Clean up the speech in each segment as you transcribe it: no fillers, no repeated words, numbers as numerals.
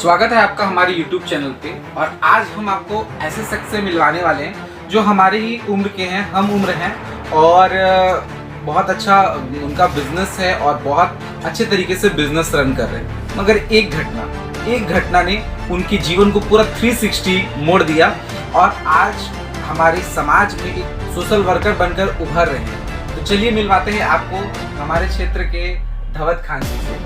स्वागत है आपका हमारे YouTube चैनल पे। और आज हम आपको ऐसे शख्स से मिलवाने वाले हैं जो हमारे ही उम्र के हैं, हम उम्र हैं और बहुत अच्छा उनका बिजनेस है और बहुत अच्छे तरीके से बिजनेस रन कर रहे हैं। मगर एक घटना ने उनके जीवन को पूरा 360 मोड़ दिया और आज हमारे समाज में एक सोशल वर्कर बनकर उभर रहे हैं। तो चलिए मिलवाते हैं आपको हमारे क्षेत्र के धवत खान जी से।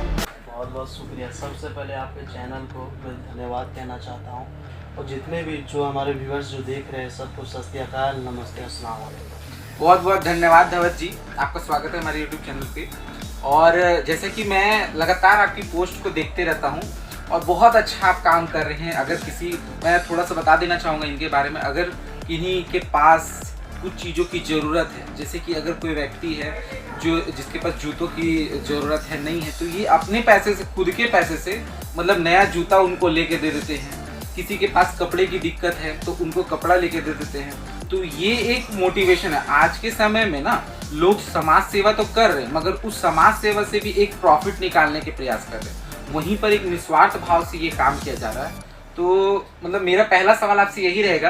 बहुत बहुत शुक्रिया। सबसे पहले आपके चैनल को मैं धन्यवाद कहना चाहता हूँ और जितने भी जो हमारे व्यूअर्स जो देख रहे हैं सबको सत श्री अकाल, नमस्ते, अस्सलाम वालेकुम। बहुत बहुत धन्यवाद धवत जी, आपका स्वागत है हमारे YouTube चैनल पे। और जैसे कि मैं लगातार आपकी पोस्ट को देखते रहता हूँ और बहुत अच्छा आप काम कर रहे हैं। मैं थोड़ा सा बता देना चाहूँगा इनके बारे में। अगर किन्हीं के पास कुछ चीज़ों की ज़रूरत है, जैसे कि अगर कोई व्यक्ति है जिसके पास जूतों की ज़रूरत है नहीं है, तो ये अपने पैसे से, खुद के पैसे से मतलब नया जूता उनको लेके दे देते हैं। किसी के पास कपड़े की दिक्कत है तो उनको कपड़ा लेके दे देते हैं। तो ये एक मोटिवेशन है। आज के समय में ना लोग समाज सेवा तो कर रहे हैं मगर उस समाज सेवा से भी एक प्रॉफिट निकालने के प्रयास कर रहे हैं। वहीं पर एक निस्वार्थ भाव से ये काम किया जा रहा है। तो मतलब मेरा पहला सवाल आपसे यही रहेगा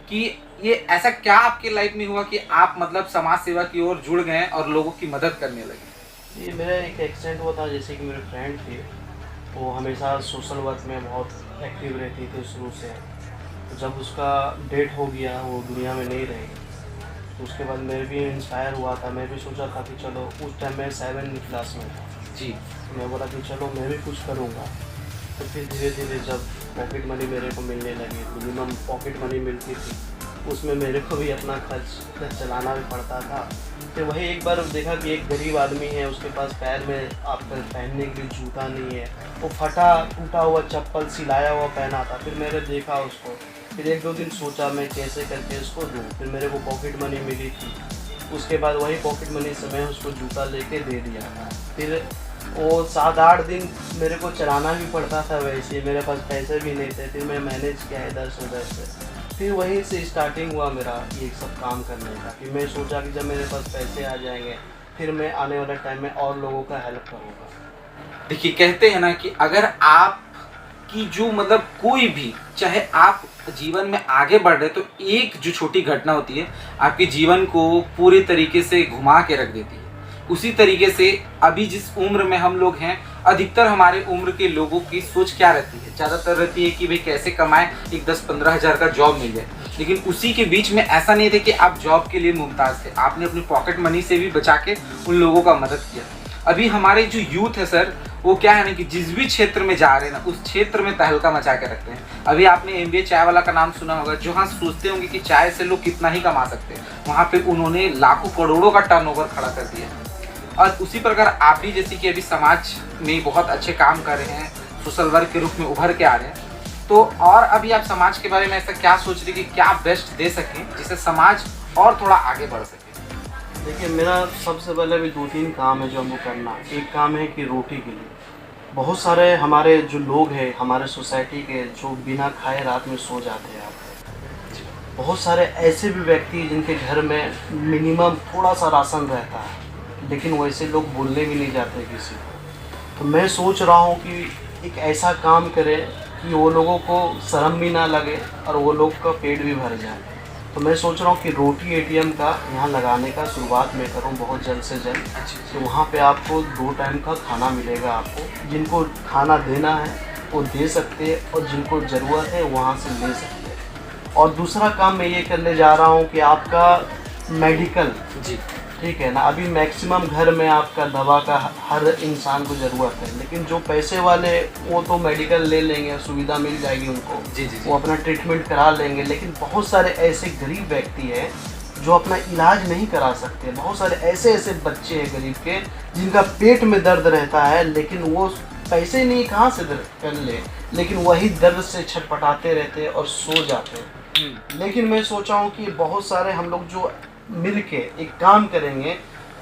कि ये ऐसा क्या आपके लाइफ में हुआ कि आप मतलब समाज सेवा की ओर जुड़ गए और लोगों की मदद करने लगे? ये मेरा एक एक्सीडेंट हुआ था। जैसे कि मेरे फ्रेंड थे, वो हमेशा सोशल वर्क में बहुत एक्टिव रहती थी शुरू से। तो जब उसका डेथ हो गया, वो दुनिया में नहीं रही, तो उसके बाद मैं भी इंस्पायर हुआ था। मैं भी सोचा था कि चलो, उस टाइम मैं 7वीं क्लास में था जी। तो मैं बोला कि चलो मैं भी कुछ करूँगा। तो फिर धीरे धीरे जब पॉकेट मनी मेरे को मिलने लगी, मिनिमम पॉकेट मनी मिलती थी, उसमें मेरे को भी अपना खर्च चलाना भी पड़ता था। फिर वही एक बार देखा कि एक गरीब आदमी है, उसके पास पैर में आपका पहनने के लिए जूता नहीं है, वो फटा टूटा हुआ चप्पल सिलाया हुआ पहना था। फिर मैंने देखा उसको, फिर 1-2 दिन सोचा मैं कैसे करके उसको दूँ। फिर मेरे को पॉकेट मनी मिली थी, उसके बाद वही पॉकेट मनी से मैं उसको जूता लेके दे दिया था। फिर वो 7-8 दिन मेरे को चलाना भी पड़ता था, वैसे मेरे पास पैसे भी नहीं थे। फिर मैं मैनेज किया इधर से उधर से। फिर वहीं से स्टार्टिंग हुआ मेरा ये सब काम करने का। कि मैं सोचा कि जब मेरे पास पैसे आ जाएंगे फिर मैं आने वाले टाइम में और लोगों का हेल्प करूँगा। देखिए, कहते हैं ना कि अगर आप की जो मतलब कोई भी, चाहे आप जीवन में आगे बढ़ रहे, तो एक जो छोटी घटना होती है आपके जीवन को पूरे तरीके से घुमा के रख देती है। उसी तरीके से अभी जिस उम्र में हम लोग हैं, अधिकतर हमारे उम्र के लोगों की सोच क्या रहती है? ज़्यादातर रहती है कि भाई कैसे कमाएं, एक 10-15 हज़ार का जॉब मिल जाए। लेकिन उसी के बीच में ऐसा नहीं था कि आप जॉब के लिए मुमताज़ थे। आपने अपनी पॉकेट मनी से भी बचा के उन लोगों का मदद किया। अभी हमारे जो यूथ है सर, वो क्या है ना कि जिस भी क्षेत्र में जा रहे हैं ना, उस क्षेत्र में तहलका मचा के रखते हैं। अभी आपने MBA चाय वाला का नाम सुना होगा, जो हाँ सोचते होंगे कि चाय से लोग कितना ही कमा सकते हैं, वहाँ पे उन्होंने लाखों करोड़ों का टर्नओवर खड़ा कर दिया। और उसी प्रकार आप भी जैसे कि अभी समाज में बहुत अच्छे काम कर रहे हैं, सोशल वर्क के रूप में उभर के आ रहे हैं, तो और अभी आप समाज के बारे में ऐसा क्या सोच रहे हैं कि क्या बेस्ट दे सकें जिससे समाज और थोड़ा आगे बढ़ सके? देखिए, मेरा सबसे पहले भी 2-3 काम है जो हमको करना। एक काम है कि रोटी के लिए बहुत सारे हमारे जो लोग हैं, हमारे सोसाइटी के, जो बिना खाए रात में सो जाते हैं। आप बहुत सारे ऐसे भी व्यक्ति जिनके घर में मिनिमम थोड़ा सा राशन रहता है, लेकिन वैसे लोग बोलने भी नहीं जाते किसी को। तो मैं सोच रहा हूँ कि एक ऐसा काम करें कि वो लोगों को शर्म भी ना लगे और वो लोग का पेट भी भर जाए। तो मैं सोच रहा हूँ कि रोटी ATM का यहाँ लगाने का शुरुआत मैं करूँ बहुत जल्द से जल्द। तो वहाँ पे आपको 2 टाइम का खाना मिलेगा। आपको जिनको खाना देना है वो दे सकते हैं और जिनको ज़रूरत है वहाँ से ले सकते हैं। और दूसरा काम मैं ये करने जा रहा हूँ कि आपका मेडिकल, जी ठीक है ना, अभी मैक्सिमम घर में आपका दवा का हर इंसान को ज़रूरत है, लेकिन जो पैसे वाले वो तो मेडिकल ले लेंगे, सुविधा मिल जाएगी उनको, जी जी जी। वो अपना ट्रीटमेंट करा लेंगे। लेकिन बहुत सारे ऐसे गरीब व्यक्ति हैं जो अपना इलाज नहीं करा सकते। बहुत सारे ऐसे बच्चे हैं गरीब के जिनका पेट में दर्द रहता है, लेकिन वो पैसे नहीं कहाँ से कर ले, लेकिन वही दर्द से छटपटाते रहते हैं और सो जाते हैं। लेकिन मैं सोचा हूँ कि बहुत सारे हम लोग जो मिल के एक काम करेंगे,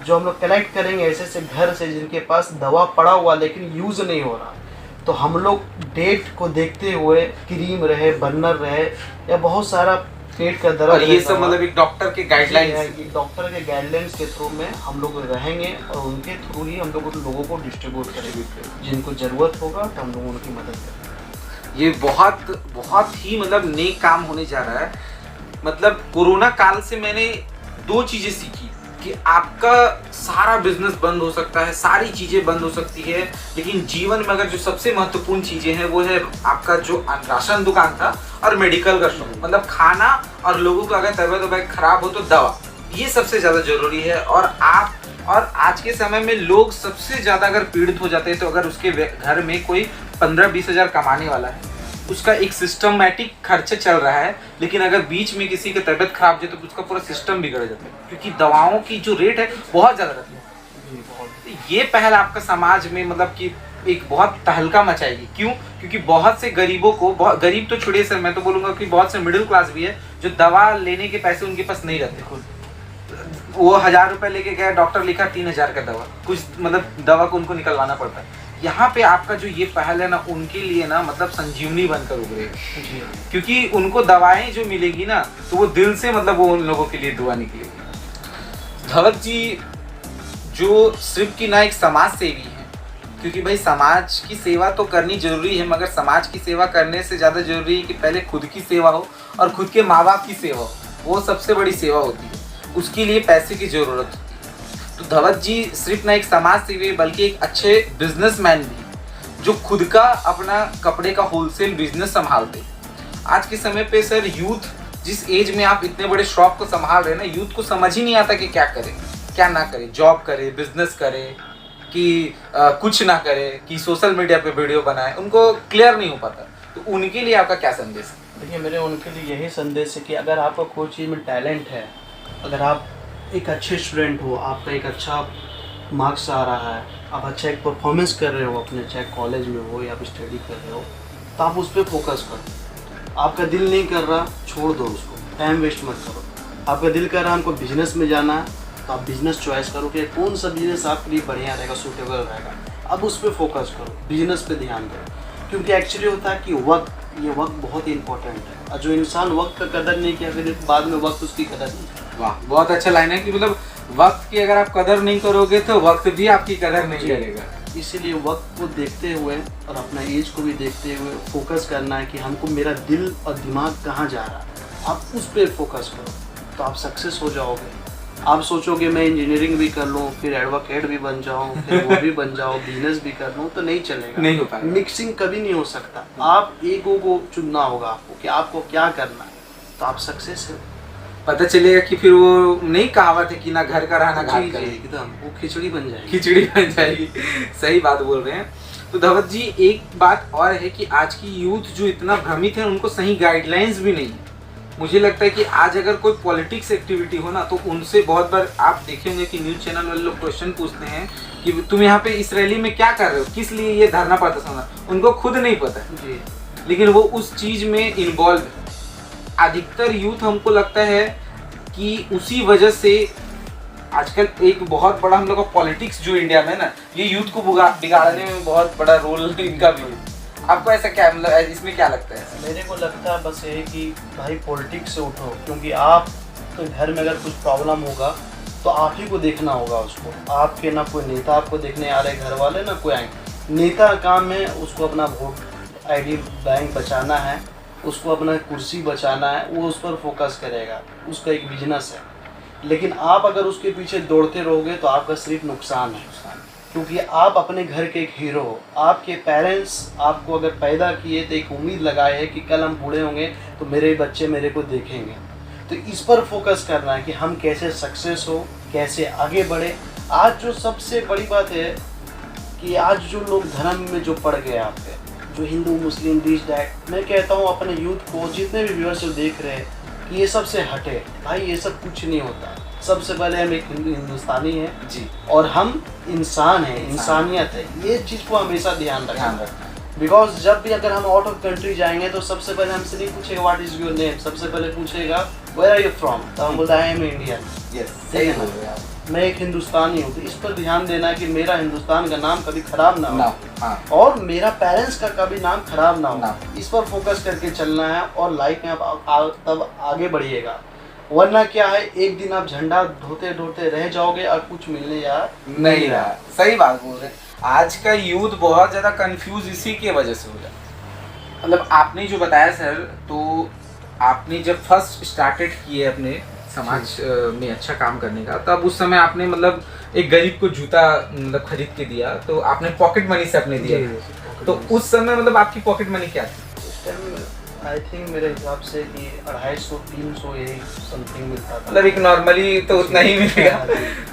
जो हम लोग कलेक्ट करेंगे ऐसे घर से जिनके पास दवा पड़ा हुआ लेकिन यूज़ नहीं हो रहा, तो हम लोग डेट को देखते हुए क्रीम रहे, बर्नर रहे, या बहुत सारा पेट का दर्द, और ये सब मतलब एक डॉक्टर के गाइडलाइंस के थ्रू में हम लोग रहेंगे और उनके थ्रू ही हम लोग उन लोगों को डिस्ट्रीब्यूट करेंगे। जिनको ज़रूरत होगा तो हम लोग उनकी मदद करेंगे। ये बहुत बहुत ही मतलब नेक काम होने जा रहा है। मतलब कोरोना काल से मैंने दो चीज़ें सीखी कि आपका सारा बिजनेस बंद हो सकता है, सारी चीज़ें बंद हो सकती है, लेकिन जीवन में अगर जो सबसे महत्वपूर्ण चीज़ें हैं वो है आपका जो राशन दुकान था और मेडिकल का शॉप, मतलब खाना, और लोगों का अगर तबीयत वबीयत खराब हो तो दवा, ये सबसे ज़्यादा ज़रूरी है। और आज के समय में लोग सबसे ज़्यादा अगर पीड़ित हो जाते हैं तो अगर उसके घर में कोई 15-20 हज़ार कमाने वाला है, उसका एक सिस्टमैटिक खर्चा चल रहा है, लेकिन अगर बीच में किसी की तबीयत खराब हो जाए तो उसका पूरा सिस्टम बिगड़ जाता है, क्योंकि दवाओं की जो रेट है बहुत ज़्यादा रहती है। तो ये पहल आपका समाज में मतलब कि एक बहुत तहलका मचाएगी। क्यों? क्योंकि बहुत से गरीबों को, बहुत गरीब तो छोड़िए सर, मैं तो बोलूँगा कि बहुत से मिडिल क्लास भी है जो दवा लेने के पैसे उनके पास नहीं रहते। वो 1000 रुपये लेके गए, डॉक्टर लिखा 3000 का दवा, कुछ मतलब दवा को उनको निकलवाना पड़ता है। यहाँ पे आपका जो ये पहल है ना, उनके लिए ना मतलब संजीवनी बनकर उभरेगी, क्योंकि उनको दवाएं जो मिलेगी ना तो वो दिल से मतलब वो उन लोगों के लिए दुआ निकलेगी। धवल जी जो सिर्फ की ना एक समाज सेवी है, क्योंकि भाई समाज की सेवा तो करनी जरूरी है, मगर समाज की सेवा करने से ज़्यादा जरूरी है कि पहले खुद की सेवा हो और खुद के माँ बाप की सेवा हो, वो सबसे बड़ी सेवा होती है। उसके लिए पैसे की ज़रूरत होती है। तो धवल जी सिर्फ ना एक समाज सेवी बल्कि एक अच्छे बिजनेसमैन भी, जो खुद का अपना कपड़े का होलसेल बिजनेस संभालते। आज के समय पे सर यूथ, जिस एज में आप इतने बड़े शॉप को संभाल रहे हैं ना, यूथ को समझ ही नहीं आता कि क्या करे क्या ना करे, जॉब करे, बिजनेस करे कि कुछ ना करे, कि सोशल मीडिया पे वीडियो बनाए, उनको क्लियर नहीं हो पाता। तो उनके लिए आपका क्या संदेश है? देखिए, मेरे उनके लिए यही संदेश है कि अगर आपका कोई चीज़ में टैलेंट है, अगर आप एक अच्छे स्टूडेंट हो, आपका एक अच्छा मार्क्स आ रहा है, आप अच्छा एक परफॉर्मेंस कर रहे हो अपने, चाहे कॉलेज में हो या आप स्टडी कर रहे हो, तो आप उस पर फोकस करो। आपका दिल नहीं कर रहा, छोड़ दो उसको, टाइम वेस्ट मत करो। आपका दिल कर रहा है हमको बिजनेस में जाना है, तो आप बिजनेस चॉइस करो कि कौन सा बिजनेस आपके लिए बढ़िया रहेगा, सूटेबल रहेगा, अब उस पर फोकस करो, बिजनेस पे ध्यान दो। क्योंकि एक्चुअली होता है कि ये वक्त बहुत ही इंपॉर्टेंट है, और जो इंसान वक्त का कदर नहीं किया फिर बाद में वक्त उसकी कदर नहीं किया। वाह, बहुत अच्छा लाइन है कि मतलब वक्त की अगर आप कदर नहीं करोगे तो वक्त भी आपकी कदर नहीं करेगा। इसीलिए वक्त को देखते हुए और अपना एज को भी देखते हुए फोकस करना है कि हमको मेरा दिल और दिमाग कहाँ जा रहा है, आप उस पर फोकस करो तो आप सक्सेस हो जाओगे। आप सोचोगे मैं इंजीनियरिंग भी कर लूँ, फिर एडवोकेट भी बन जाऊँ, फिर वो भी बन जाओ, बिजनेस भी कर लूँ, तो नहीं चलेगा, नहीं हो पाएगा। मिक्सिंग कभी नहीं हो सकता। आप ईगो को चुनना होगा आपको कि आपको क्या करना है, तो आप सक्सेस हो। पता चलेगा कि फिर वो नहीं कहावत है कि ना घर का रहना घाट का, एकदम वो खिचड़ी बन जाएगी, खिचड़ी बन जाएगी। सही बात बोल रहे हैं। तो धवल जी एक बात और है कि आज की यूथ जो इतना भ्रमित है, उनको सही गाइडलाइंस भी नहीं है। मुझे लगता है कि आज अगर कोई पॉलिटिक्स एक्टिविटी हो ना, तो उनसे बहुत बार आप देखे होंगे कि न्यूज़ चैनल वाले लोग क्वेश्चन पूछते हैं कि तुम यहाँ पे इस रैली में क्या कर रहे हो, किस लिए ये धरना प्रदर्शन होना, उनको खुद नहीं पता है, लेकिन वो उस चीज़ में इन्वॉल्व है। अधिकतर यूथ हमको लगता है कि उसी वजह से आजकल एक बहुत बड़ा हम लोग का पॉलिटिक्स जो इंडिया में ना, ये यूथ को बिगाड़ने में बहुत बड़ा रोल इनका भी है। आपको ऐसा क्या मतलब इसमें क्या लगता है? मेरे को लगता है बस ये कि भाई पॉलिटिक्स से उठो, क्योंकि आप तो घर में अगर कुछ प्रॉब्लम होगा तो आप ही को देखना होगा उसको। आपके ना कोई नेता आपको देखने आ रहे, घर वाले ना कोई आएंगे। नेता का काम है उसको अपना वोट आईडी बैंक बचाना है, उसको अपना कुर्सी बचाना है, वो उस पर फोकस करेगा, उसका एक बिजनेस है। लेकिन आप अगर उसके पीछे दौड़ते रहोगे तो आपका सिर्फ नुकसान है, क्योंकि आप अपने घर के एक हीरो हो। आपके पेरेंट्स आपको अगर पैदा किए तो एक उम्मीद लगाए है कि कल हम बूढ़े होंगे तो मेरे बच्चे मेरे को देखेंगे। तो इस पर फोकस करना है कि हम कैसे सक्सेस हो, कैसे आगे बढ़े। आज जो सबसे बड़ी बात है कि आज जो लोग धर्म में जो पड़ गए आपके, जो हिंदू मुस्लिम दिस दैट, मैं कहता हूँ अपने यूथ को, जितने भी व्यूअर्स जो देख रहे हैं, कि ये सब से हटे भाई, ये सब कुछ नहीं होता। सबसे पहले हम एक हिंदुस्तानी हैं जी, और हम इंसान हैं, इंसानियत है, ये चीज़ को हमेशा ध्यान रखना। बिकॉज जब भी अगर हम आउट ऑफ कंट्री जाएंगे तो सबसे पहले हमसे नहीं पूछेगा व्हाट इज योर नेम, सबसे पहले पूछेगा वेयर आर यू फ्रॉम, तो हम बोलते हैं आई एम इंडियन। सही है ना, मैं एक हिंदुस्तानी हूँ। तो इस पर ध्यान देना है कि मेरा हिंदुस्तान का नाम कभी खराब ना हो, हाँ। और मेरा पेरेंट्स का कभी नाम खराब ना हो। इस पर फोकस करके चलना है और लाइफ में आप तब आगे बढ़िएगा। वरना क्या है, एक दिन आप झंडा ढोते ढोते रह जाओगे और कुछ मिलने यार नहीं रहा। सही बात बोल रहे हैं। आज का यूथ बहुत ज्यादा कंफ्यूज इसी की वजह से हो जाता है। मतलब आपने जो बताया सर, तो आपने जब फर्स्ट स्टार्टेड किए अपने समाज में अच्छा काम करने का, तब उस समय आपने मतलब एक गरीब को जूता मतलब खरीद के दिया, तो आपने पॉकेट मनी से अपने दिया। तो उस समय मतलब आपकी पॉकेट मनी क्या थी? उस टाइम आई थिंक मेरे हिसाब से कि 250-300 यही समथिंग मिलता था। मतलब एक नॉर्मली तो उतना ही मिलेगा।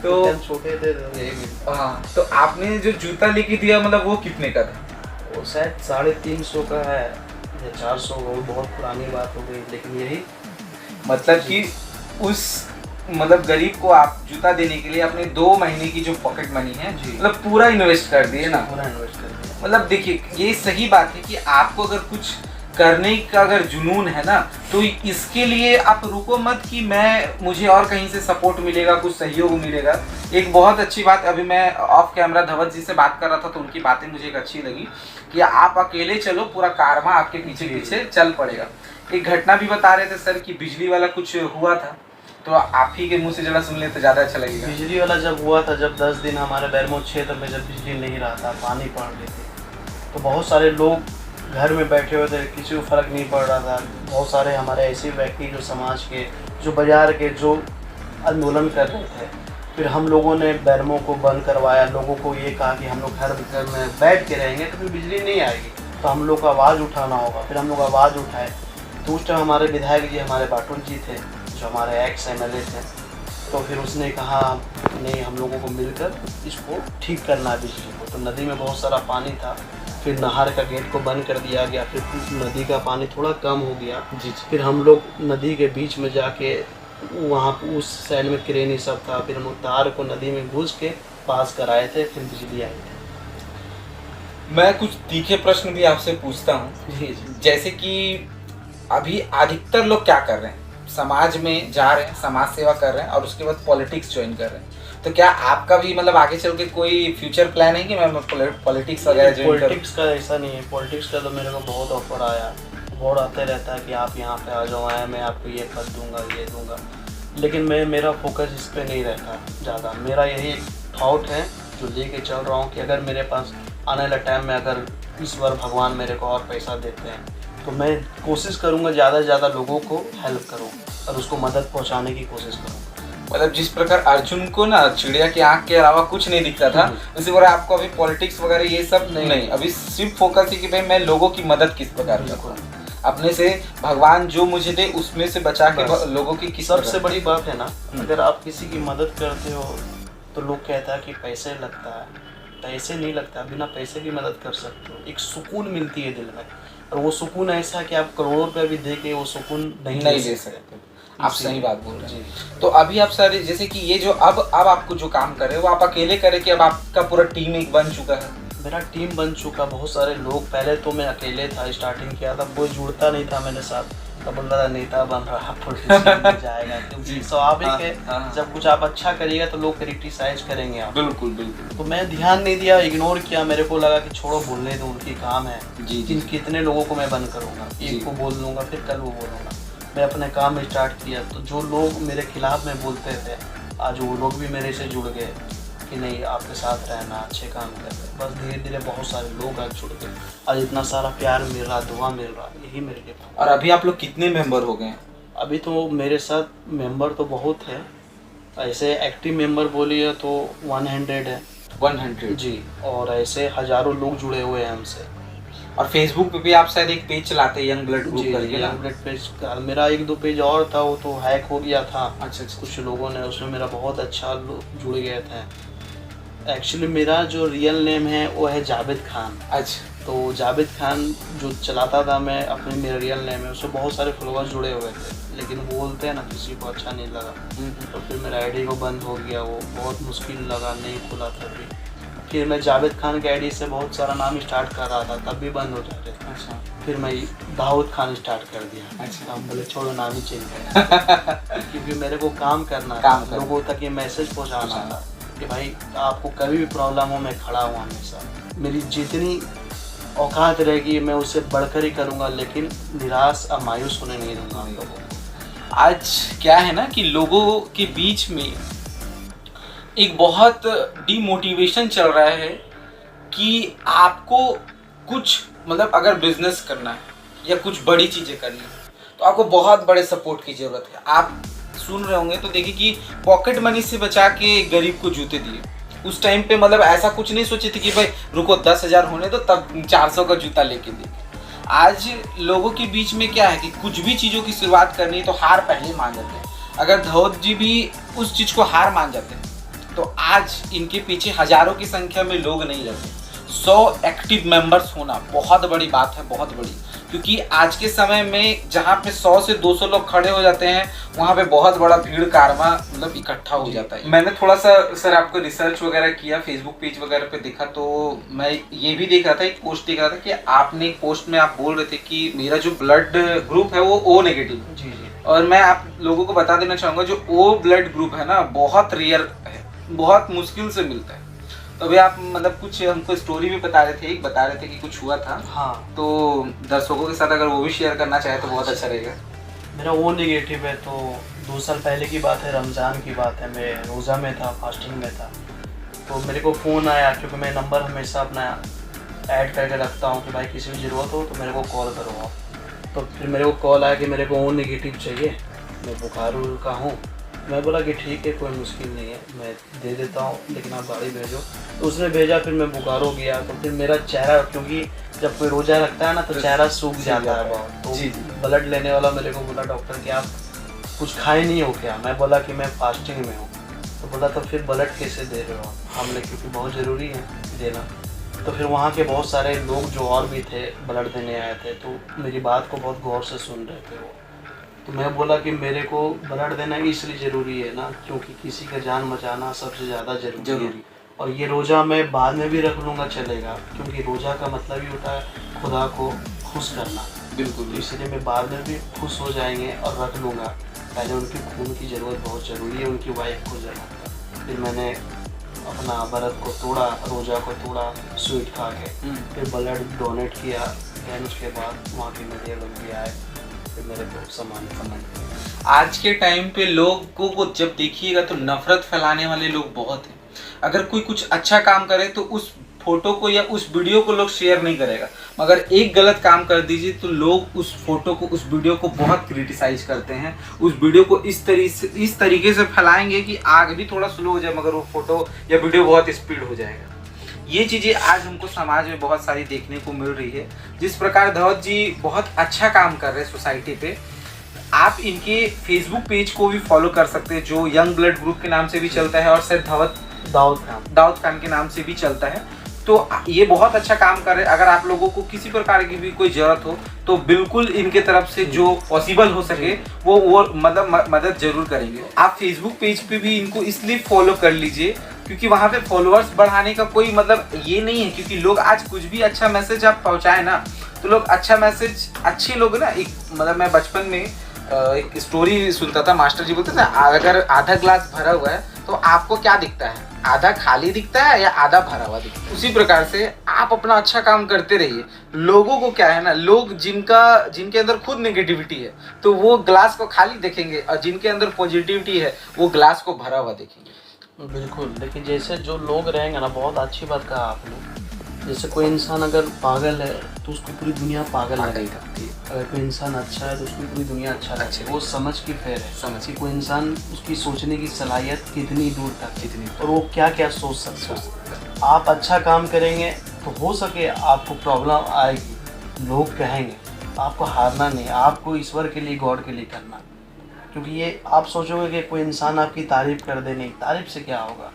तो तो छोटे थे तो यही मिलता। हाँ, तो आपने जो जूता लेके दिया मतलब वो कितने का था? वो शायद 350 का है या 400, वो बहुत पुरानी बात हो गई, लेकिन यही मतलब कि उस मतलब गरीब को आप जूता देने के लिए अपने 2 महीने की जो पॉकेट मनी है जी। मतलब पूरा इन्वेस्ट कर दिए ना। पूरा इन्वेस्ट कर दिया। मतलब देखिए, ये सही बात है कि आपको अगर कुछ करने का अगर जुनून है ना, तो इसके लिए आप रुको मत कि मुझे और कहीं से सपोर्ट मिलेगा, कुछ सहयोग मिलेगा। एक बहुत अच्छी बात, अभी मैं ऑफ कैमरा धवत जी से बात कर रहा था तो उनकी बातें मुझे एक अच्छी लगी कि आप अकेले चलो, पूरा कारमा आपके पीछे पीछे चल पड़ेगा। एक घटना भी बता रहे थे सर कि बिजली वाला कुछ हुआ था, तो आप ही के मुंह से जरा सुन ले तो ज़्यादा अच्छा लगेगा। बिजली वाला जब हुआ था, जब 10 दिन हमारे बैरमो क्षेत्र में जब बिजली नहीं रहा था, पानी पड़ रही थी, तो बहुत सारे लोग घर में बैठे हुए थे, किसी को फ़र्क नहीं पड़ रहा था। बहुत सारे हमारे ऐसे व्यक्ति जो समाज के, जो बाजार के, जो आंदोलन कर रहे थे। फिर हम लोगों ने बैरमो को बंद करवाया, लोगों को ये कहा कि हम लोग घर में बैठ के रहेंगे तो फिर बिजली नहीं आएगी, तो हम लोग को आवाज़ उठाना होगा। फिर हम लोग आवाज़ उठाए, तो उस टाइम हमारे विधायक जी, हमारे बाटुल जी थे, जो हमारे एक्स MLA थे। तो फिर उसने कहा नहीं, हम लोगों को मिलकर इसको ठीक करना है बिजली को। तो नदी में बहुत सारा पानी था, फिर नहर का गेट को बंद कर दिया गया, फिर नदी का पानी थोड़ा कम हो गया जी। फिर हम लोग नदी के बीच में जाके, वहाँ उस साइड में क्रेन सब था, फिर हम तार को नदी में घुस के पास कराए थे, फिर बिजली आई थी। मैं कुछ तीखे प्रश्न भी आपसे पूछता हूँ। जी जी। जैसे कि अभी अधिकतर लोग क्या कर रहे हैं, समाज में जा रहे हैं, समाज सेवा कर रहे हैं और उसके बाद पॉलिटिक्स ज्वाइन कर रहे हैं। तो क्या आपका भी मतलब आगे चल के कोई फ्यूचर प्लान है कि मैं पॉलिटिक्स वगैरह ज्वाइन करूं? पॉलिटिक्स का ऐसा नहीं है। पॉलिटिक्स का तो मेरे को बहुत ऑफर आया, बहुत आते रहता है कि आप यहाँ पे आ जाओ, आए मैं आपको ये पद दूंगा, ये दूंगा, लेकिन मेरा फोकस इस पर नहीं रहता ज़्यादा। मेरा यही थॉट है जो लेके चल रहा हूँ कि अगर मेरे पास आने वाले टाइम में अगर इस बार भगवान मेरे को और पैसा देते हैं, तो मैं कोशिश करूँगा ज़्यादा से ज़्यादा लोगों को हेल्प करूँ और उसको मदद पहुँचाने की कोशिश करूँ। मतलब जिस प्रकार अर्जुन को ना चिड़िया की आंख के अलावा कुछ नहीं दिखता था, उसी प्रकार आपको अभी पॉलिटिक्स वगैरह ये सब नहीं, अभी सिर्फ फोकस है कि भाई मैं लोगों की मदद किस प्रकार करूँ, अपने से भगवान जो मुझे दे उसमें से बचा के लोगों की किस। सबसे बड़ी बात है ना, अगर आप किसी की मदद करते हो तो लोग कहता है कि पैसे लगता है, पैसे नहीं लगता, बिना पैसे भी मदद कर सकते हो। एक सुकून मिलती है दिल में, और वो सुकून ऐसा है कि आप करोड़ों रुपये भी दे के वो सुकून नहीं ले सकते। आप सही बात बोल रहे हैं। तो अभी आप सर जैसे कि ये जो अब आपको जो काम कर रहे हो वो आप अकेले करे कि अब आपका पूरा टीम एक बन चुका है? मेरा टीम बन चुका, बहुत सारे लोग। पहले तो मैं अकेले था, स्टार्टिंग किया था, कोई जुड़ता नहीं था मेरे साथ, तब बोल रहा था नेता बन रहा, पॉलिटिशियन में जाएगा, क्योंकि स्वाभाविक है जब कुछ आप अच्छा करिएगा तो लोग क्रिटिसाइज करेंगे आप। बिल्कुल बिल्कुल। तो मैं ध्यान नहीं दिया, इग्नोर किया। मेरे को लगा कि छोड़ो, बोलने दो, उनकी काम है। जी। कितने लोगों को मैं बंद करूँगा, एक को बोल दूँगा फिर कल वो बोलूँगा। मैं अपने काम में स्टार्ट किया, तो जो लोग मेरे खिलाफ में बोलते थे, आज वो लोग भी मेरे से जुड़ गए कि नहीं आपके साथ रहना, अच्छे काम कर रहे। बस धीरे धीरे बहुत सारे लोग आज जुड़ गए, आज इतना सारा प्यार मिल रहा, दुआ मिल रहा, यही मेरे लिए। और अभी आप लोग कितने मेंबर हो गए हैं? अभी तो मेरे साथ मेंबर तो बहुत है, ऐसे एक्टिव मेंबर बोलिए तो 100 है। 100 जी। और ऐसे हज़ारों लोग जुड़े हुए हैं हमसे। और फेसबुक पे भी आप शायद एक पेज चलाते हैं, यंग ब्लड ग्रुप करके ना? यंग ब्लड पेज का मेरा 1-2 पेज और था, वो तो हैक हो गया था। अच्छा। कुछ लोगों ने उसमें मेरा बहुत अच्छा लोग जुड़ गए थे। एक्चुअली मेरा जो रियल नेम है वो है जावेद खान। अच्छा। तो जावेद खान जो चलाता था, मैं अपने मेरा रियल नेम है, उसमें बहुत सारे फॉलोअर्स जुड़े हुए थे, लेकिन वो बोलते हैं ना किसी को अच्छा नहीं लगा, तो फिर मेरा आईडी को बंद हो गया। वो बहुत मुश्किल लगा, नहीं खुला था। फिर मैं जावेद खान के आईडी से बहुत सारा नाम स्टार्ट कर रहा था, तब भी बंद हो जाते थे। अच्छा। फिर मैं दाऊद खान स्टार्ट कर दिया। अच्छा। हम बोले छोड़ो, नाम ही चेंज कर क्योंकि मेरे को काम करना था, लोगों तक ये मैसेज पहुंचाना था कि भाई आपको कभी भी प्रॉब्लम हो, मैं खड़ा हूँ हमेशा। मेरी जितनी औकात रहेगी मैं उससे बढ़कर ही करूँगा, लेकिन निराश और मायूस होने नहीं दूँगा हम लोगों को। आज क्या है ना कि लोगों के बीच में एक बहुत डिमोटिवेशन चल रहा है कि आपको कुछ मतलब अगर बिजनेस करना है या कुछ बड़ी चीज़ें करनी है तो आपको बहुत बड़े सपोर्ट की ज़रूरत है। आप सुन रहे होंगे तो देखिए कि पॉकेट मनी से बचा के गरीब को जूते दिए। उस टाइम पे मतलब ऐसा कुछ नहीं सोचे थे कि भाई रुको 10,000 होने दो तब 400 का जूता लेके दे। आज लोगों के बीच में क्या है कि कुछ भी चीज़ों की शुरुआत करनी है तो हार पहले मान जाते हैं। अगर धवत जी भी उस चीज़ को हार मान जाते हैं तो आज इनके पीछे हजारों की संख्या में लोग नहीं रहते। 100 एक्टिव मेंबर्स होना बहुत बड़ी बात है, बहुत बड़ी। क्योंकि आज के समय में जहाँ पे 100 से 200 लोग खड़े हो जाते हैं वहाँ पे बहुत बड़ा भीड़ कारवा मतलब इकट्ठा हो जाता है। मैंने थोड़ा सा सर आपको रिसर्च वगैरह किया, फेसबुक पेज वगैरह पे देखा तो मैं ये भी देख रहा था, एक पोस्ट देख रहा था कि आपने एक पोस्ट में आप बोल रहे थे कि मेरा जो ब्लड ग्रुप है वो O नेगेटिव है। जी। और मैं आप लोगों को बता देना चाहूँगा जो O ब्लड ग्रुप है ना बहुत रेयर है, बहुत मुश्किल से मिलता है। तो अभी आप मतलब कुछ हमको स्टोरी भी बता रहे थे कि कुछ हुआ था। हाँ, तो दर्शकों के साथ अगर वो भी शेयर करना चाहे तो बहुत अच्छा रहेगा। मेरा O नेगेटिव है। तो 2 साल पहले की बात है, रमज़ान की बात है, मैं रोज़ा में था, फास्टिंग में था। तो मेरे को फ़ोन आया, क्योंकि मैं नंबर हमेशा अपना ऐड करके रखता हूँ कि भाई किसी भी ज़रूरत हो तो मेरे को कॉल करो आप। तो फिर मेरे को कॉल आया कि मेरे को O नेगेटिव चाहिए, मैं बुखारू का हूँ। मैं बोला कि ठीक है, कोई मुश्किल नहीं है, मैं दे देता हूँ, लेकिन आप गाड़ी भेजो। तो उसने भेजा, फिर मैं बोकारो गया। तो फिर मेरा चेहरा, क्योंकि जब कोई रोज़ा रखता है ना तो चेहरा सूख जाता है बहुत। तो ब्लड लेने वाला मेरे को बोला, डॉक्टर कि आप कुछ खाए नहीं हो क्या? मैं बोला कि मैं फास्टिंग में हूँ। तो बोला तो फिर ब्लड कैसे दे रहे हो? हमने, क्योंकि बहुत ज़रूरी है देना। तो फिर वहाँ के बहुत सारे लोग जो और भी थे ब्लड देने आए थे, तो मेरी बात को बहुत गौर से सुन रहे थे वो। तो मैं बोला कि मेरे को ब्लड देना इसलिए ज़रूरी है ना, क्योंकि किसी का जान बचाना सबसे ज़्यादा ज़रूरी है। और ये रोज़ा मैं बाद में भी रख लूँगा, चलेगा, क्योंकि रोज़ा का मतलब ही होता है खुदा को खुश करना। बिल्कुल, इसलिए मैं बाद में भी खुश हो जाएंगे और रख लूँगा। पहले उनकी खून की ज़रूरत बहुत ज़रूरी है, उनकी वाइफ को ज़रूरत। फिर मैंने अपना व्रत को तोड़ा, रोज़ा को तोड़ा, स्वीट खा के, फिर ब्लड डोनेट किया। फिर उसके बाद वहाँ के मीडिया लोग भी आए, फिर मेरे को सामान। आज के टाइम पे लोगों को जब देखिएगा तो नफरत फैलाने वाले लोग बहुत हैं। अगर कोई कुछ अच्छा काम करे तो उस फोटो को या उस वीडियो को लोग शेयर नहीं करेगा, मगर एक गलत काम कर दीजिए तो लोग उस फोटो को, उस वीडियो को बहुत क्रिटिसाइज करते हैं। उस वीडियो को इस तरीके से फैलाएंगे कि आग भी थोड़ा स्लो हो जाए मगर वो फोटो या वीडियो बहुत स्पीड हो जाएगा। ये चीज़ें आज हमको समाज में बहुत सारी देखने को मिल रही है। जिस प्रकार धवत जी बहुत अच्छा काम कर रहे हैं सोसाइटी पे, आप इनके फेसबुक पेज को भी फॉलो कर सकते हैं जो यंग ब्लड ग्रुप के नाम से भी चलता है और शायद दाऊद खान के नाम से भी चलता है। तो ये बहुत अच्छा काम कर रहे हैं। अगर आप लोगों को किसी प्रकार की भी कोई ज़रूरत हो तो बिल्कुल इनके तरफ से जो पॉसिबल हो सके वो मतलब मदद जरूर करेंगे। आप फेसबुक पेज पे भी इनको इसलिए फॉलो कर लीजिए क्योंकि वहाँ पे फॉलोअर्स बढ़ाने का कोई मतलब ये नहीं है, क्योंकि लोग आज कुछ भी अच्छा मैसेज आप पहुँचाएं ना तो लोग अच्छा मैसेज, अच्छे लोग ना, एक मतलब मैं बचपन में एक स्टोरी सुनता था, मास्टर जी बोलते थे अगर आधा ग्लास भरा हुआ है तो आपको क्या दिखता है, आधा खाली दिखता है या आधा भरा हुआ दिखता है। उसी प्रकार से आप अपना अच्छा काम करते रहिए। लोगों को क्या है ना, लोग जिनके अंदर खुद नेगेटिविटी है तो वो ग्लास को खाली देखेंगे और जिनके अंदर पॉजिटिविटी है वो ग्लास को भरा हुआ देखेंगे। बिल्कुल, लेकिन जैसे जो लोग रहेंगे ना, बहुत अच्छी बात कहा आपने। जैसे कोई इंसान अगर पागल है तो उसको पूरी दुनिया पागल लगेगी। अगर कोई इंसान अच्छा है तो उसकी पूरी दुनिया अच्छा लगेगी। वो समझ की फेर है, समझ की कोई इंसान, उसकी सोचने की सलाहियत कितनी दूर तक, कितनी, और वो क्या क्या सोच सकता है। आप अच्छा काम करेंगे तो हो सके आपको प्रॉब्लम आएगी, लोग कहेंगे, आपको हारना नहीं, आपको ईश्वर के लिए, गॉड के लिए करना। क्योंकि ये आप सोचोगे कि कोई इंसान आपकी तारीफ़ कर दे, नहीं, तारीफ़ से क्या होगा।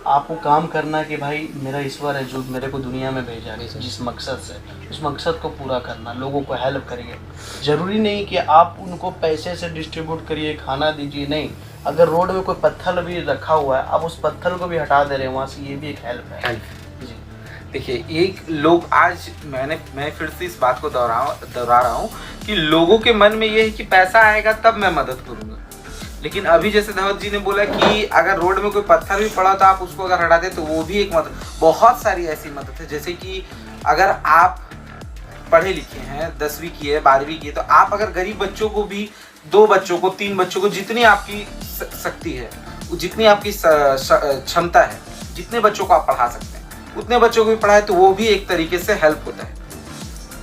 आपको काम करना है कि भाई मेरा ईश्वर है जो मेरे को दुनिया में भेजा है जिस मकसद से, उस मकसद को पूरा करना, लोगों को हेल्प करिए। ज़रूरी नहीं कि आप उनको पैसे से डिस्ट्रीब्यूट करिए, खाना दीजिए, नहीं। अगर रोड में कोई पत्थर भी रखा हुआ है, आप उस पत्थर को भी हटा दे रहे हैं वहाँ से, ये भी एक हेल्प है। जी देखिए, एक लोग आज मैं फिर से इस बात को दोहरा रहा हूँ कि लोगों के मन में ये है कि पैसा आएगा तब मैं मदद करूँगा। लेकिन अभी जैसे धवत जी ने बोला कि अगर रोड में कोई पत्थर भी पड़ा तो आप उसको अगर हटा दें तो वो भी एक मदद। बहुत सारी ऐसी मदद है, जैसे कि अगर आप पढ़े लिखे हैं, 10वीं की है, 12वीं की है, तो आप अगर गरीब बच्चों को भी, 2 बच्चों को, 3 बच्चों को, जितनी आपकी शक्ति है, जितनी आपकी क्षमता है, जितने बच्चों को आप पढ़ा सकते हैं उतने बच्चों को भी पढ़ाए तो वो भी एक तरीके से हेल्प होता है।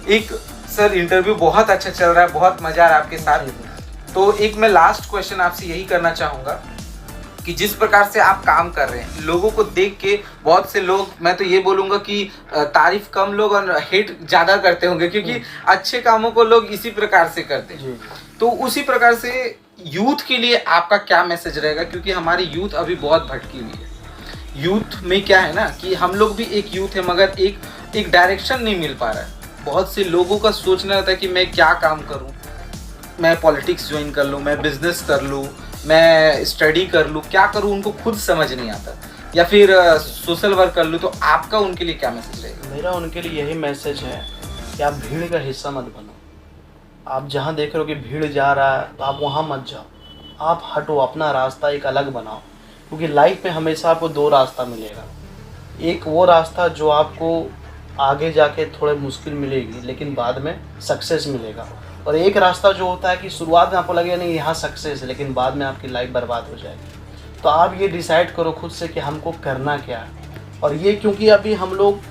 एक सर इंटरव्यू बहुत अच्छा चल रहा है, बहुत मजा आ रहा है आपके साथ। तो एक मैं लास्ट क्वेश्चन आपसे यही करना चाहूँगा कि जिस प्रकार से आप काम कर रहे हैं, लोगों को देख के बहुत से लोग, मैं तो ये बोलूँगा कि तारीफ कम लोग और हेट ज़्यादा करते होंगे, क्योंकि अच्छे कामों को लोग इसी प्रकार से करते हैं। तो उसी प्रकार से यूथ के लिए आपका क्या मैसेज रहेगा, क्योंकि हमारी यूथ अभी बहुत भटकी हुई है। यूथ में क्या है ना कि हम लोग भी एक यूथ है, मगर एक डायरेक्शन नहीं मिल पा रहा है। बहुत से लोगों का सोचना रहता है कि मैं क्या काम करूं, मैं पॉलिटिक्स ज्वाइन कर लूं, मैं बिजनेस कर लूं, मैं स्टडी कर लूं, क्या करूं उनको खुद समझ नहीं आता, या फिर सोशल वर्क कर लूं। तो आपका उनके लिए क्या मैसेज रहेगा? मेरा उनके लिए यही मैसेज है कि आप भीड़ का हिस्सा मत बनो। आप जहाँ देख रहे हो कि भीड़ जा रहा है तो आप वहाँ मत जाओ, आप हटो, अपना रास्ता एक अलग बनाओ। क्योंकि लाइफ में हमेशा आपको दो रास्ता मिलेगा। एक वो रास्ता जो आपको आगे जाके थोड़ा मुश्किल मिलेगी लेकिन बाद में सक्सेस मिलेगा, और एक रास्ता जो होता है कि शुरुआत में आपको लगेगा नहीं यहाँ सक्सेस है, लेकिन बाद में आपकी लाइफ बर्बाद हो जाएगी। तो आप ये डिसाइड करो खुद से कि हमको करना क्या है। और ये क्योंकि अभी हम लोग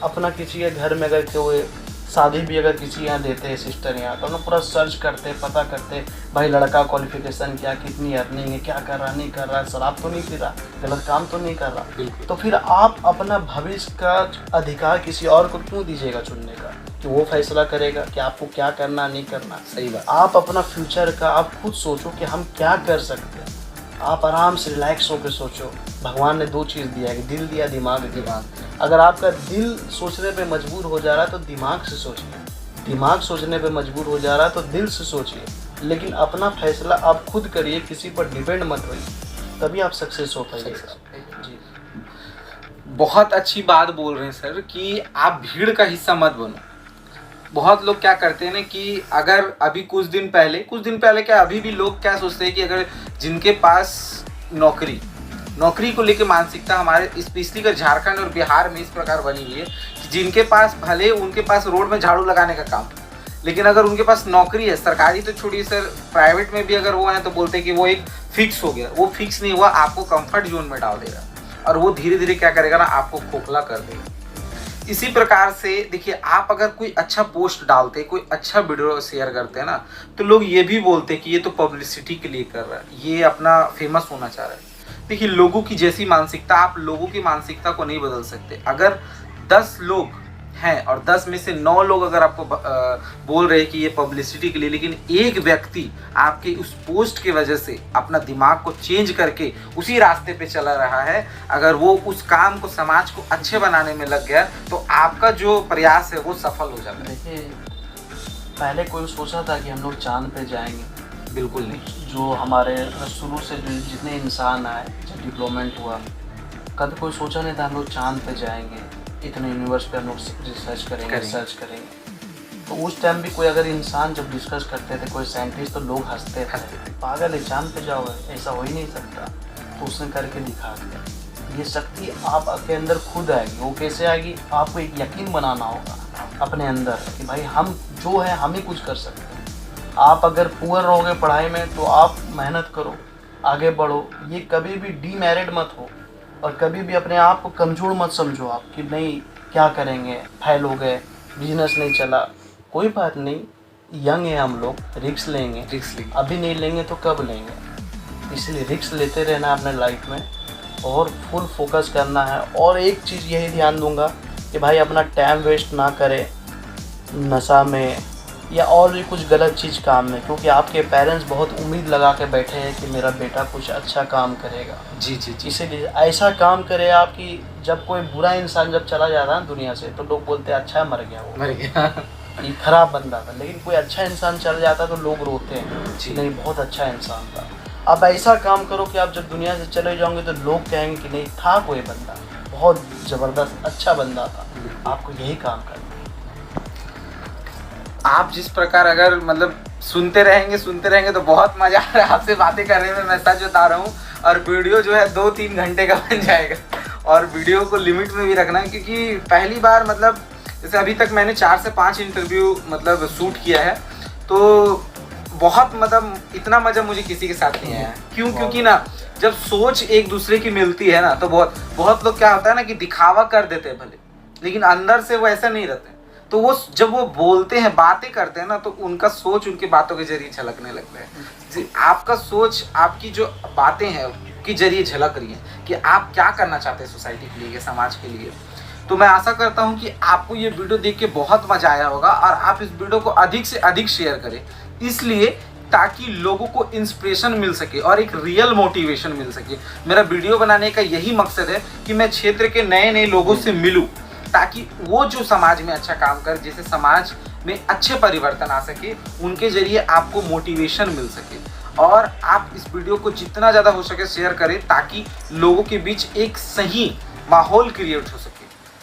अपना किसी के घर में अगर कोई शादी भी अगर किसी यहाँ देते हैं सिस्टर यहाँ, तो हम लोग पूरा सर्च करते, पता करते, भाई लड़का क्वालिफिकेशन क्या, कितनी अर्निंग है, क्या कर रहा नहीं कर रहा, शराब तो नहीं पी रहा, गलत काम तो नहीं कर रहा। तो फिर आप अपना भविष्य का अधिकार किसी और को क्यों दीजिएगा चुनने का, कि वो फैसला करेगा कि आपको क्या करना नहीं करना। सही बात। आप अपना फ्यूचर का आप खुद सोचो कि हम क्या कर सकते हैं। आप आराम से रिलैक्स होकर सोचो। भगवान ने दो चीज़ दिया है, दिल दिया, दिमाग दिया। अगर आपका दिल सोचने पे मजबूर हो जा रहा है तो दिमाग से सोचिए, दिमाग सोचने पे मजबूर हो जा रहा है तो दिल से सोचिए, लेकिन अपना फैसला आप खुद करिए, किसी पर डिपेंड मत होइए, तभी आप सक्सेस हो पाइएगा। जी, बहुत अच्छी बात बोल रहे हैं सर कि आप भीड़ का हिस्सा मत बनो। बहुत लोग क्या करते हैं ना कि अगर अभी कुछ दिन पहले क्या, अभी भी लोग क्या सोचते हैं कि अगर जिनके पास नौकरी को लेकर मानसिकता हमारे स्पेशली कर झारखंड और बिहार में इस प्रकार बनी हुई है कि जिनके पास भले उनके पास रोड में झाड़ू लगाने का काम, लेकिन अगर उनके पास नौकरी है, सरकारी तो छोड़िए सर, प्राइवेट में भी अगर वो है तो बोलते हैं कि वो एक फिक्स हो गया। वो फिक्स नहीं हुआ, आपको कंफर्ट जोन में डाल देगा और वो धीरे धीरे क्या करेगा ना, आपको खोखला कर देगा। इसी प्रकार से देखिए, आप अगर कोई अच्छा पोस्ट डालते, कोई अच्छा वीडियो शेयर करते हैं ना, तो लोग ये भी बोलते हैं कि ये तो पब्लिसिटी के लिए कर रहा है, ये अपना फेमस होना चाह रहा है। देखिए, लोगों की जैसी मानसिकता, आप लोगों की मानसिकता को नहीं बदल सकते। अगर 10 लोग हैं और 10 में से 9 लोग अगर आपको बोल रहे हैं कि ये पब्लिसिटी के लिए, लेकिन एक व्यक्ति आपके उस पोस्ट की वजह से अपना दिमाग को चेंज करके उसी रास्ते पे चला रहा है, अगर वो उस काम को, समाज को अच्छे बनाने में लग गया, तो आपका जो प्रयास है वो सफल हो जाता है। देखिए, पहले कोई सोचा था कि हम लोग चांद पे जाएंगे? बिल्कुल नहीं। जो हमारे शुरू से जो जितने इंसान आए, जब डेवलपमेंट हुआ, कभी कोई सोचा नहीं था हम लोग चांद पे जाएंगे, इतने यूनिवर्स पे हम लोग रिसर्च करेंगे, सर्च करेंगे। तो उस टाइम भी कोई अगर इंसान जब डिस्कस करते थे, कोई साइंटिस्ट, तो लोग हंसते थे, पागल है, चांद पे जाओ, ऐसा हो ही नहीं सकता। तो उसने करके दिखा दिया। ये शक्ति आपके अंदर खुद आएगी। वो कैसे आएगी? आपको एक यकीन बनाना होगा अपने अंदर कि भाई हम जो है हम ही कुछ कर सकते हैं। आप अगर पुअर रहोगे पढ़ाई में तो आप मेहनत करो, आगे बढ़ो, ये कभी भी डीमेरिट मत हो और कभी भी अपने आप को कमज़ोर मत समझो आप कि नहीं क्या करेंगे, फेल हो गए, बिजनेस नहीं चला। कोई बात नहीं, यंग है हम लोग, रिस्क लेंगे। अभी नहीं लेंगे तो कब लेंगे? इसलिए रिस्क लेते रहना अपने लाइफ में और फुल फोकस करना है। और एक चीज़ यही ध्यान दूंगा कि भाई अपना टाइम वेस्ट ना करें नशा में या और भी कुछ गलत चीज़ काम में, क्योंकि आपके पेरेंट्स बहुत उम्मीद लगा के बैठे हैं कि मेरा बेटा कुछ अच्छा काम करेगा। जी जी जी। इसीलिए ऐसा काम करे आप कि जब कोई बुरा इंसान जब चला जाता है दुनिया से तो लोग बोलते हैं अच्छा मर गया, वो मर गया, ये खराब बंदा था। लेकिन कोई अच्छा इंसान चल जाता तो लोग रोते हैं जी। नहीं बहुत अच्छा इंसान था। आप ऐसा काम करो कि आप जब दुनिया से चले जाओगे तो लोग कहेंगे कि नहीं था कोई बंदा, बहुत ज़बरदस्त अच्छा बंदा था। आपको यही काम करना है। आप जिस प्रकार अगर मतलब सुनते रहेंगे तो बहुत मजा आ रहा है आपसे बातें करने में, मैं सच बता रहा हूँ। और वीडियो जो है 2-3 घंटे का बन जाएगा और वीडियो को लिमिट में भी रखना है, क्योंकि पहली बार मतलब जैसे अभी तक मैंने 4 से 5 इंटरव्यू मतलब शूट किया है, तो बहुत मतलब इतना मजा मुझे किसी के साथ नहीं आया। क्यों? क्योंकि ना जब सोच एक दूसरे की मिलती है ना, तो बहुत लोग क्या होता है ना कि दिखावा कर देते हैं भले, लेकिन अंदर से वो ऐसा नहीं रहते। तो वो जब वो बोलते हैं, बातें करते हैं ना, तो उनका सोच उनकी बातों के जरिए झलकने लगता है। आपका सोच, आपकी जो बातें हैं के जरिए झलक रही है कि आप क्या करना चाहते हैं सोसाइटी के लिए, समाज के लिए। तो मैं आशा करता हूं कि आपको ये वीडियो देख के बहुत मजा आया होगा और आप इस वीडियो को अधिक से अधिक शेयर करें, इसलिए ताकि लोगों को इंस्पिरेशन मिल सके और एक रियल मोटिवेशन मिल सके। मेरा वीडियो बनाने का यही मकसद है कि मैं क्षेत्र के नए नए लोगों से मिलूं, ताकि वो जो समाज में अच्छा काम कर, जिससे समाज में अच्छे परिवर्तन आ सके, उनके जरिए आपको मोटिवेशन मिल सके। और आप इस वीडियो को जितना ज़्यादा हो सके शेयर करें, ताकि लोगों के बीच एक सही माहौल क्रिएट हो सके।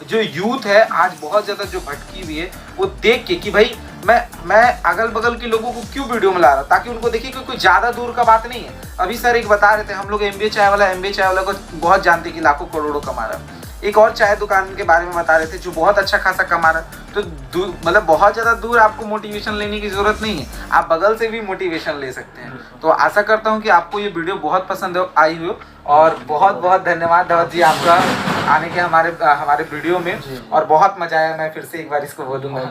जो यूथ है आज बहुत ज़्यादा जो भटकी हुई है, वो देख के कि भाई मैं अगल बगल के लोगों को क्यों वीडियो में ला रहा, ताकि उनको देखिए कि कोई ज़्यादा दूर का बात नहीं है। अभी सर एक बता रहे थे, हम लोग MBA चाय वाला को बहुत जानते कि लाखों करोड़ों कमा रहा है। एक और चाय दुकान के बारे में बता रहे थे जो बहुत अच्छा खासा कमा रहा है। तो मतलब बहुत ज़्यादा दूर आपको मोटिवेशन लेने की ज़रूरत नहीं है, आप बगल से भी मोटिवेशन ले सकते हैं। तो आशा करता हूँ कि आपको ये वीडियो बहुत पसंद आई हो, और बहुत बहुत धन्यवाद धवत जी आपका आने के हमारे वीडियो में, और बहुत मजा आया। मैं फिर से एक बार इसको बोलूँगा।